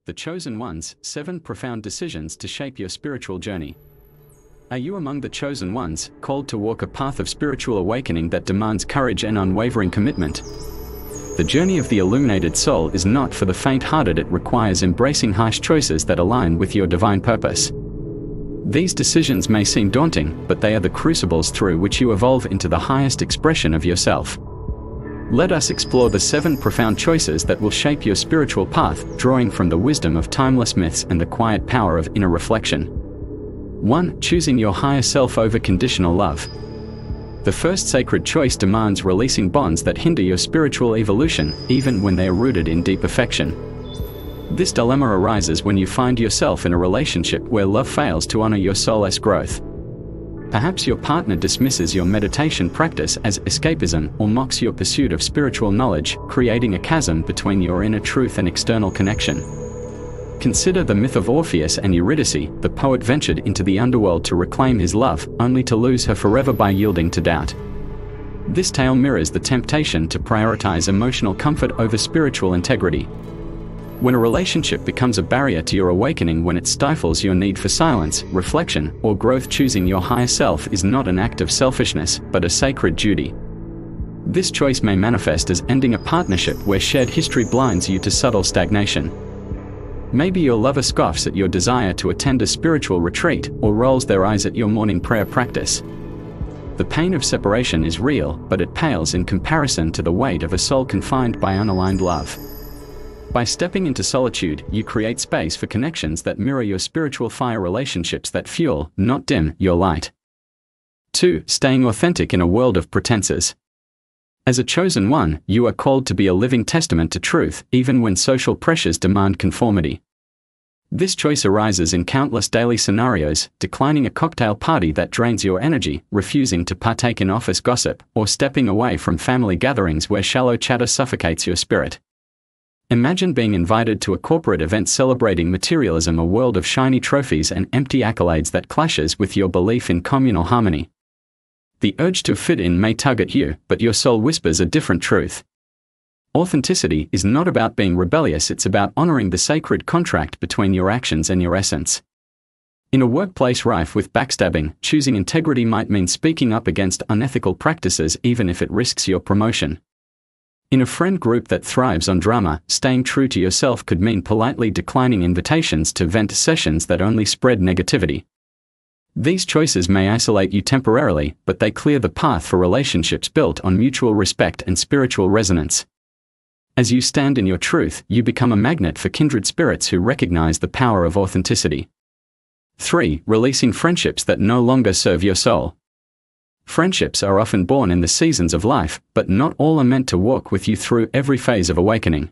The Chosen Ones, 7 Profound Decisions to Shape Your Spiritual Journey. Are you among the chosen ones, called to walk a path of spiritual awakening that demands courage and unwavering commitment? The journey of the illuminated soul is not for the faint-hearted. It requires embracing harsh choices that align with your divine purpose. These decisions may seem daunting, but they are the crucibles through which you evolve into the highest expression of yourself. Let us explore the 7 profound choices that will shape your spiritual path, drawing from the wisdom of timeless myths and the quiet power of inner reflection. 1. Choosing your higher self over conditional love. The first sacred choice demands releasing bonds that hinder your spiritual evolution, even when they are rooted in deep affection. This dilemma arises when you find yourself in a relationship where love fails to honor your soul's growth. Perhaps your partner dismisses your meditation practice as escapism or mocks your pursuit of spiritual knowledge, creating a chasm between your inner truth and external connection. Consider the myth of Orpheus and Eurydice. The poet ventured into the underworld to reclaim his love, only to lose her forever by yielding to doubt. This tale mirrors the temptation to prioritize emotional comfort over spiritual integrity. When a relationship becomes a barrier to your awakening, when it stifles your need for silence, reflection, or growth, choosing your higher self is not an act of selfishness, but a sacred duty. This choice may manifest as ending a partnership where shared history blinds you to subtle stagnation. Maybe your lover scoffs at your desire to attend a spiritual retreat, or rolls their eyes at your morning prayer practice. The pain of separation is real, but it pales in comparison to the weight of a soul confined by unaligned love. By stepping into solitude, you create space for connections that mirror your spiritual fire, relationships that fuel, not dim, your light. 2. Staying authentic in a world of pretenses. As a chosen one, you are called to be a living testament to truth, even when social pressures demand conformity. This choice arises in countless daily scenarios: declining a cocktail party that drains your energy, refusing to partake in office gossip, or stepping away from family gatherings where shallow chatter suffocates your spirit. Imagine being invited to a corporate event celebrating materialism, a world of shiny trophies and empty accolades that clashes with your belief in communal harmony. The urge to fit in may tug at you, but your soul whispers a different truth. Authenticity is not about being rebellious, it's about honoring the sacred contract between your actions and your essence. In a workplace rife with backstabbing, choosing integrity might mean speaking up against unethical practices even if it risks your promotion. In a friend group that thrives on drama, staying true to yourself could mean politely declining invitations to vent sessions that only spread negativity. These choices may isolate you temporarily, but they clear the path for relationships built on mutual respect and spiritual resonance. As you stand in your truth, you become a magnet for kindred spirits who recognize the power of authenticity. 3. Releasing friendships that no longer serve your soul. Friendships are often born in the seasons of life, but not all are meant to walk with you through every phase of awakening.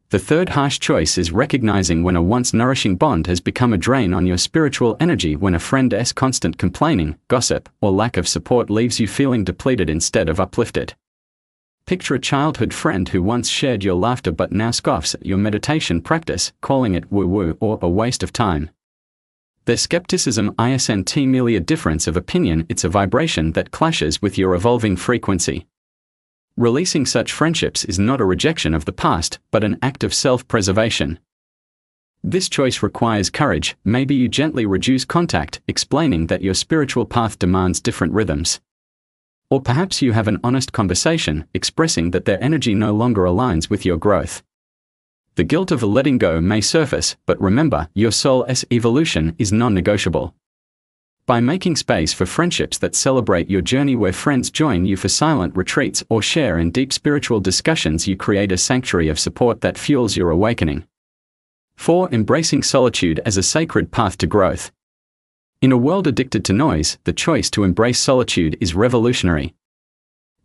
The third harsh choice is recognizing when a once nourishing bond has become a drain on your spiritual energy, when a friend's constant complaining, gossip, or lack of support leaves you feeling depleted instead of uplifted. Picture a childhood friend who once shared your laughter but now scoffs at your meditation practice, calling it woo-woo or a waste of time. Their skepticism isn't merely a difference of opinion, it's a vibration that clashes with your evolving frequency. Releasing such friendships is not a rejection of the past, but an act of self-preservation. This choice requires courage. Maybe you gently reduce contact, explaining that your spiritual path demands different rhythms. Or perhaps you have an honest conversation, expressing that their energy no longer aligns with your growth. The guilt of letting go may surface, but remember, your soul's evolution is non-negotiable. By making space for friendships that celebrate your journey, where friends join you for silent retreats or share in deep spiritual discussions, you create a sanctuary of support that fuels your awakening. 4. Embracing solitude as a sacred path to growth. In a world addicted to noise, the choice to embrace solitude is revolutionary.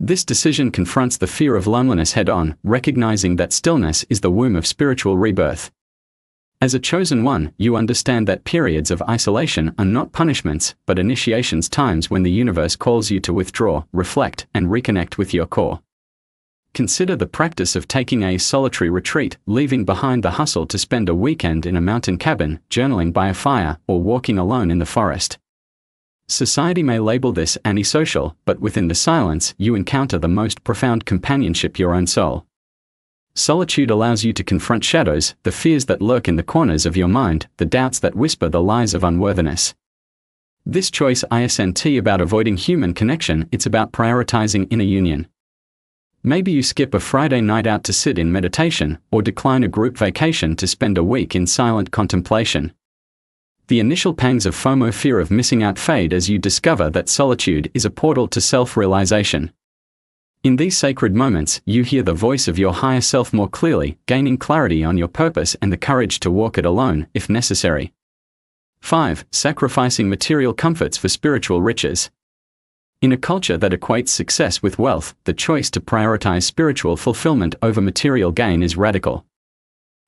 This decision confronts the fear of loneliness head-on, recognizing that stillness is the womb of spiritual rebirth. As a chosen one, you understand that periods of isolation are not punishments, but initiations, times when the universe calls you to withdraw, reflect, and reconnect with your core. Consider the practice of taking a solitary retreat, leaving behind the hustle to spend a weekend in a mountain cabin, journaling by a fire, or walking alone in the forest. Society may label this antisocial, but within the silence, you encounter the most profound companionship, your own soul. Solitude allows you to confront shadows, the fears that lurk in the corners of your mind, the doubts that whisper the lies of unworthiness. This choice isn't about avoiding human connection, it's about prioritizing inner union. Maybe you skip a Friday night out to sit in meditation, or decline a group vacation to spend a week in silent contemplation. The initial pangs of FOMO, fear of missing out, fade as you discover that solitude is a portal to self-realization. In these sacred moments, you hear the voice of your higher self more clearly, gaining clarity on your purpose and the courage to walk it alone, if necessary. 5. Sacrificing material comforts for spiritual riches. In a culture that equates success with wealth, the choice to prioritize spiritual fulfillment over material gain is radical.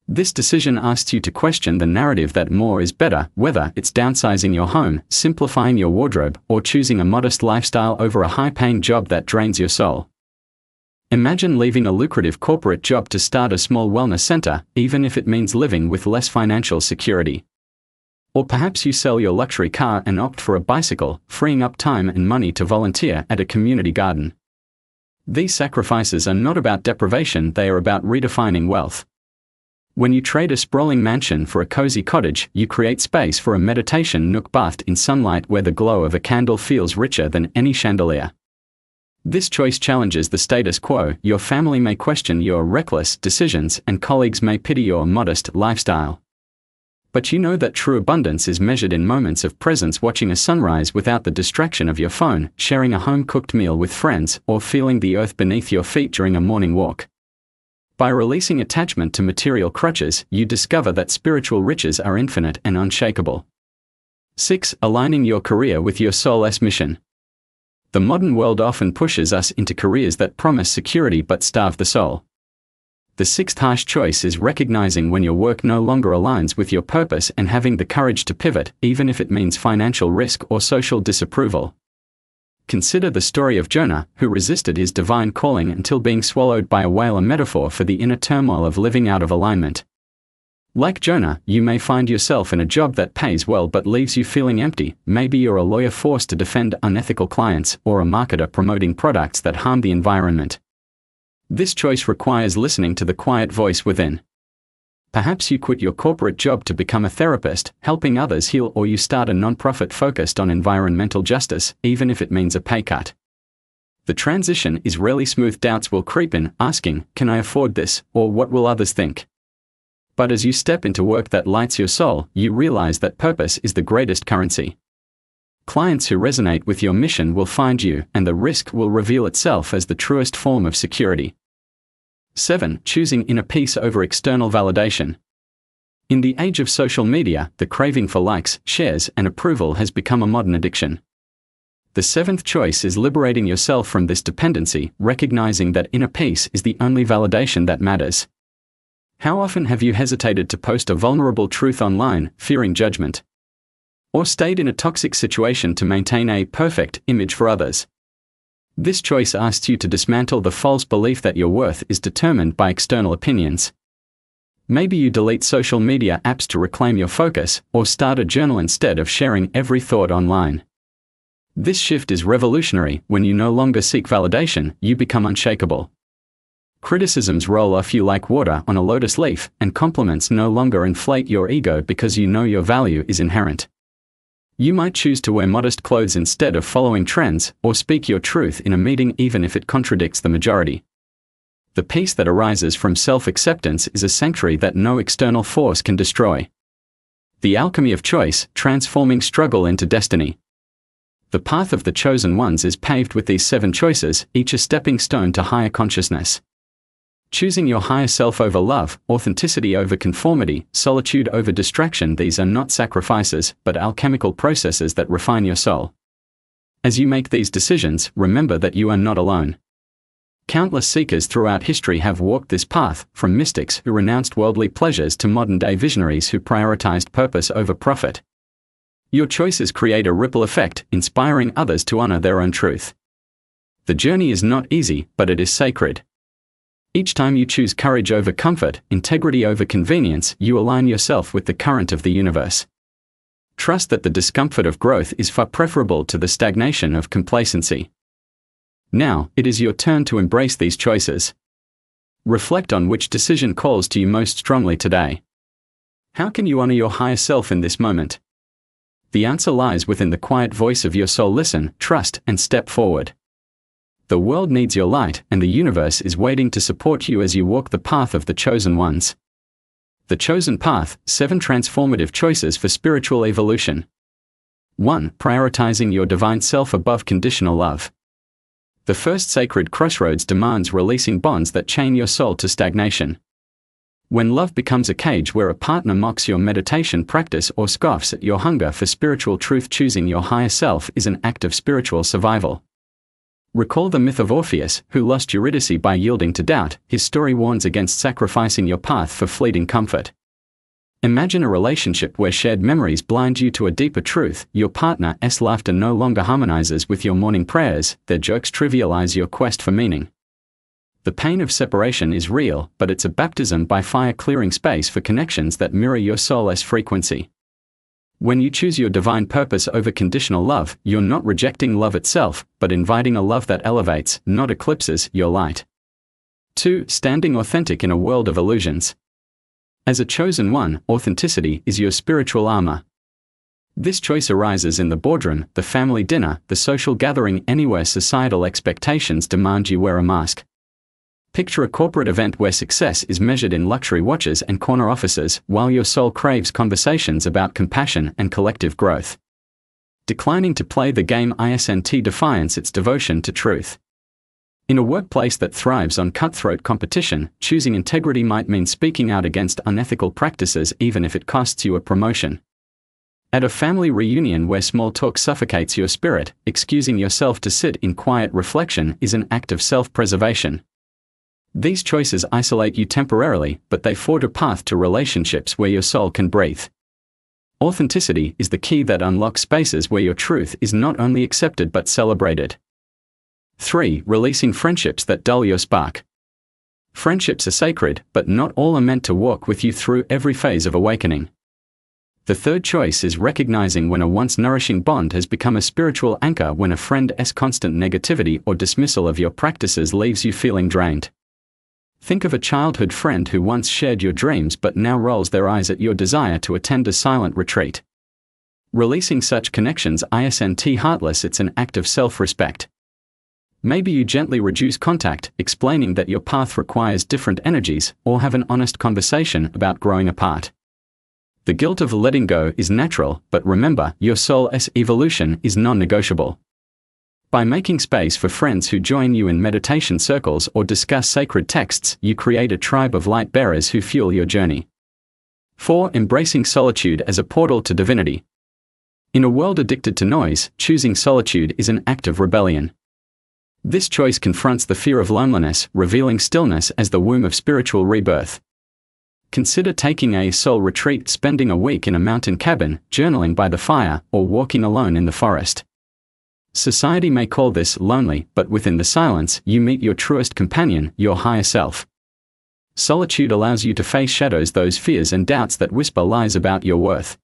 This decision asks you to question the narrative that more is better, whether it's downsizing your home, simplifying your wardrobe, or choosing a modest lifestyle over a high-paying job that drains your soul. Imagine leaving a lucrative corporate job to start a small wellness center, even if it means living with less financial security. Or perhaps you sell your luxury car and opt for a bicycle, freeing up time and money to volunteer at a community garden. These sacrifices are not about deprivation, they are about redefining wealth. When you trade a sprawling mansion for a cozy cottage, you create space for a meditation nook bathed in sunlight where the glow of a candle feels richer than any chandelier. This choice challenges the status quo. Your family may question your reckless decisions and colleagues may pity your modest lifestyle. But you know that true abundance is measured in moments of presence, watching a sunrise without the distraction of your phone, sharing a home-cooked meal with friends, or feeling the earth beneath your feet during a morning walk. By releasing attachment to material crutches, you discover that spiritual riches are infinite and unshakable. 6. Aligning your career with your soul's mission. The modern world often pushes us into careers that promise security but starve the soul. The sixth harsh choice is recognizing when your work no longer aligns with your purpose and having the courage to pivot, even if it means financial risk or social disapproval. Consider the story of Jonah, who resisted his divine calling until being swallowed by a whale, a metaphor for the inner turmoil of living out of alignment. Like Jonah, you may find yourself in a job that pays well but leaves you feeling empty. Maybe you're a lawyer forced to defend unethical clients, or a marketer promoting products that harm the environment. This choice requires listening to the quiet voice within. Perhaps you quit your corporate job to become a therapist, helping others heal, or you start a nonprofit focused on environmental justice, even if it means a pay cut. The transition is rarely smooth. Doubts will creep in, asking, "Can I afford this?" or "What will others think?" But as you step into work that lights your soul, you realize that purpose is the greatest currency. Clients who resonate with your mission will find you, and the risk will reveal itself as the truest form of security. 7. Choosing inner peace over external validation. In the age of social media, the craving for likes, shares, and approval has become a modern addiction. The seventh choice is liberating yourself from this dependency, recognizing that inner peace is the only validation that matters. How often have you hesitated to post a vulnerable truth online, fearing judgment? Or stayed in a toxic situation to maintain a perfect image for others? This choice asks you to dismantle the false belief that your worth is determined by external opinions. Maybe you delete social media apps to reclaim your focus, or start a journal instead of sharing every thought online. This shift is revolutionary. When you no longer seek validation, you become unshakable. Criticisms roll off you like water on a lotus leaf, and compliments no longer inflate your ego because you know your value is inherent. You might choose to wear modest clothes instead of following trends, or speak your truth in a meeting even if it contradicts the majority. The peace that arises from self-acceptance is a sanctuary that no external force can destroy. The alchemy of choice, transforming struggle into destiny. The path of the chosen ones is paved with these 7 choices, each a stepping stone to higher consciousness. Choosing your higher self over love, authenticity over conformity, solitude over distraction. These are not sacrifices, but alchemical processes that refine your soul. As you make these decisions, remember that you are not alone. Countless seekers throughout history have walked this path, from mystics who renounced worldly pleasures to modern-day visionaries who prioritized purpose over profit. Your choices create a ripple effect, inspiring others to honor their own truth. The journey is not easy, but it is sacred. Each time you choose courage over comfort, integrity over convenience, you align yourself with the current of the universe. Trust that the discomfort of growth is far preferable to the stagnation of complacency. Now, it is your turn to embrace these choices. Reflect on which decision calls to you most strongly today. How can you honor your higher self in this moment? The answer lies within the quiet voice of your soul. Listen, trust, and step forward. The world needs your light, and the universe is waiting to support you as you walk the path of the chosen ones. The Chosen Path, 7 transformative choices for spiritual evolution. 1. Prioritizing your divine self above conditional love. The first sacred crossroads demands releasing bonds that chain your soul to stagnation. When love becomes a cage where a partner mocks your meditation practice or scoffs at your hunger for spiritual truth, choosing your higher self is an act of spiritual survival. Recall the myth of Orpheus, who lost Eurydice by yielding to doubt. His story warns against sacrificing your path for fleeting comfort. Imagine a relationship where shared memories blind you to a deeper truth. Your partner's laughter no longer harmonizes with your morning prayers, their jokes trivialize your quest for meaning. The pain of separation is real, but it's a baptism by fire, clearing space for connections that mirror your soul's frequency. When you choose your divine purpose over conditional love, you're not rejecting love itself, but inviting a love that elevates, not eclipses, your light. 2. Standing authentic in a world of illusions. As a chosen one, authenticity is your spiritual armor. This choice arises in the boardroom, the family dinner, the social gathering, anywhere societal expectations demand you wear a mask. Picture a corporate event where success is measured in luxury watches and corner offices, while your soul craves conversations about compassion and collective growth. Declining to play the game isn't defiance, it's devotion to truth. In a workplace that thrives on cutthroat competition, choosing integrity might mean speaking out against unethical practices even if it costs you a promotion. At a family reunion where small talk suffocates your spirit, excusing yourself to sit in quiet reflection is an act of self-preservation. These choices isolate you temporarily, but they forge a path to relationships where your soul can breathe. Authenticity is the key that unlocks spaces where your truth is not only accepted but celebrated. 3. Releasing friendships that dull your spark. Friendships are sacred, but not all are meant to walk with you through every phase of awakening. The third choice is recognizing when a once nourishing bond has become a spiritual anchor, when a friend's constant negativity or dismissal of your practices leaves you feeling drained. Think of a childhood friend who once shared your dreams but now rolls their eyes at your desire to attend a silent retreat. Releasing such connections isn't heartless, it's an act of self-respect. Maybe you gently reduce contact, explaining that your path requires different energies, or have an honest conversation about growing apart. The guilt of letting go is natural, but remember, your soul's evolution is non-negotiable. By making space for friends who join you in meditation circles or discuss sacred texts, you create a tribe of light bearers who fuel your journey. 4. Embracing solitude as a portal to divinity. In a world addicted to noise, choosing solitude is an act of rebellion. This choice confronts the fear of loneliness, revealing stillness as the womb of spiritual rebirth. Consider taking a soul retreat, spending a week in a mountain cabin, journaling by the fire, or walking alone in the forest. Society may call this lonely, but within the silence, you meet your truest companion, your higher self. Solitude allows you to face shadows, those fears and doubts that whisper lies about your worth.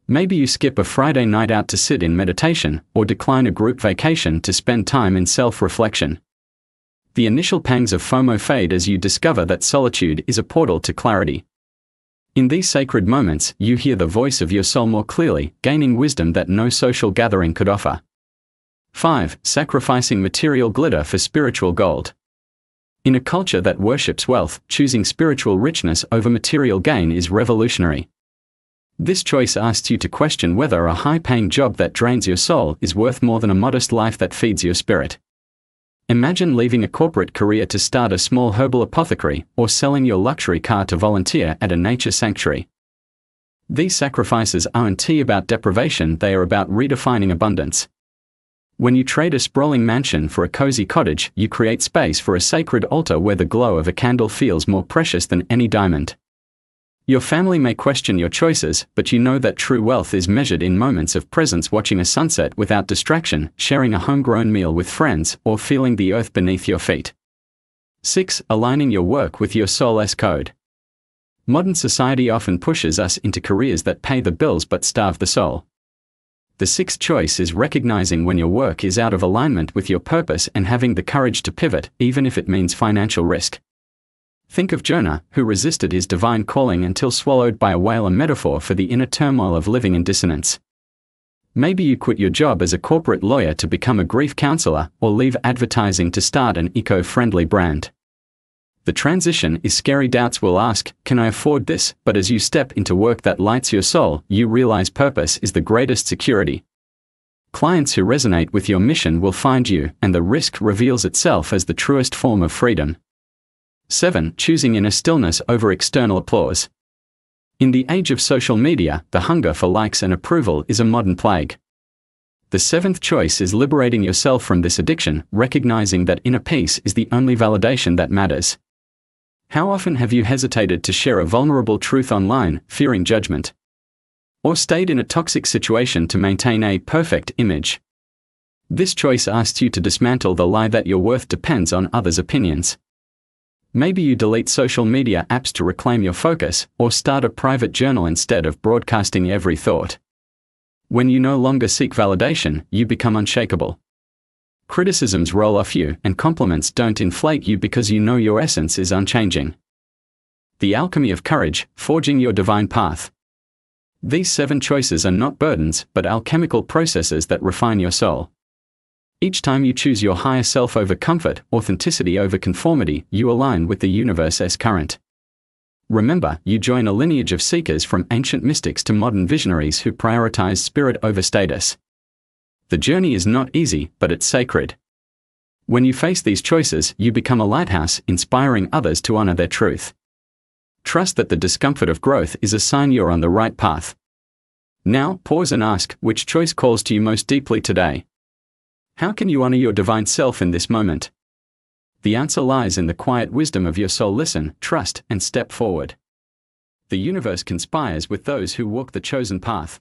Maybe you skip a Friday night out to sit in meditation, or decline a group vacation to spend time in self-reflection. The initial pangs of FOMO fade as you discover that solitude is a portal to clarity. In these sacred moments, you hear the voice of your soul more clearly, gaining wisdom that no social gathering could offer. 5. Sacrificing material glitter for spiritual gold. In a culture that worships wealth, choosing spiritual richness over material gain is revolutionary. This choice asks you to question whether a high-paying job that drains your soul is worth more than a modest life that feeds your spirit. Imagine leaving a corporate career to start a small herbal apothecary, or selling your luxury car to volunteer at a nature sanctuary. These sacrifices aren't about deprivation, they are about redefining abundance. When you trade a sprawling mansion for a cozy cottage, you create space for a sacred altar where the glow of a candle feels more precious than any diamond. Your family may question your choices, but you know that true wealth is measured in moments of presence, watching a sunset without distraction, sharing a homegrown meal with friends, or feeling the earth beneath your feet. 6. Aligning your work with your soul's code. Modern society often pushes us into careers that pay the bills but starve the soul. The sixth choice is recognizing when your work is out of alignment with your purpose and having the courage to pivot, even if it means financial risk. Think of Jonah, who resisted his divine calling until swallowed by a whale, a metaphor for the inner turmoil of living in dissonance. Maybe you quit your job as a corporate lawyer to become a grief counselor, or leave advertising to start an eco-friendly brand. The transition is scary. Doubts will ask, can I afford this? But as you step into work that lights your soul, you realize purpose is the greatest security. Clients who resonate with your mission will find you, and the risk reveals itself as the truest form of freedom. 7. Choosing inner stillness over external applause. In the age of social media, the hunger for likes and approval is a modern plague. The seventh choice is liberating yourself from this addiction, recognizing that inner peace is the only validation that matters. How often have you hesitated to share a vulnerable truth online, fearing judgment? Or stayed in a toxic situation to maintain a perfect image? This choice asks you to dismantle the lie that your worth depends on others' opinions. Maybe you delete social media apps to reclaim your focus, or start a private journal instead of broadcasting every thought. When you no longer seek validation, you become unshakable. Criticisms roll off you, and compliments don't inflate you because you know your essence is unchanging. The alchemy of courage, forging your divine path. These 7 choices are not burdens, but alchemical processes that refine your soul. Each time you choose your higher self over comfort, authenticity over conformity, you align with the universe's current. Remember, you join a lineage of seekers from ancient mystics to modern visionaries who prioritize spirit over status. The journey is not easy, but it's sacred. When you face these choices, you become a lighthouse, inspiring others to honor their truth. Trust that the discomfort of growth is a sign you're on the right path. Now, pause and ask, which choice calls to you most deeply today? How can you honor your divine self in this moment? The answer lies in the quiet wisdom of your soul. Listen, trust, and step forward. The universe conspires with those who walk the chosen path.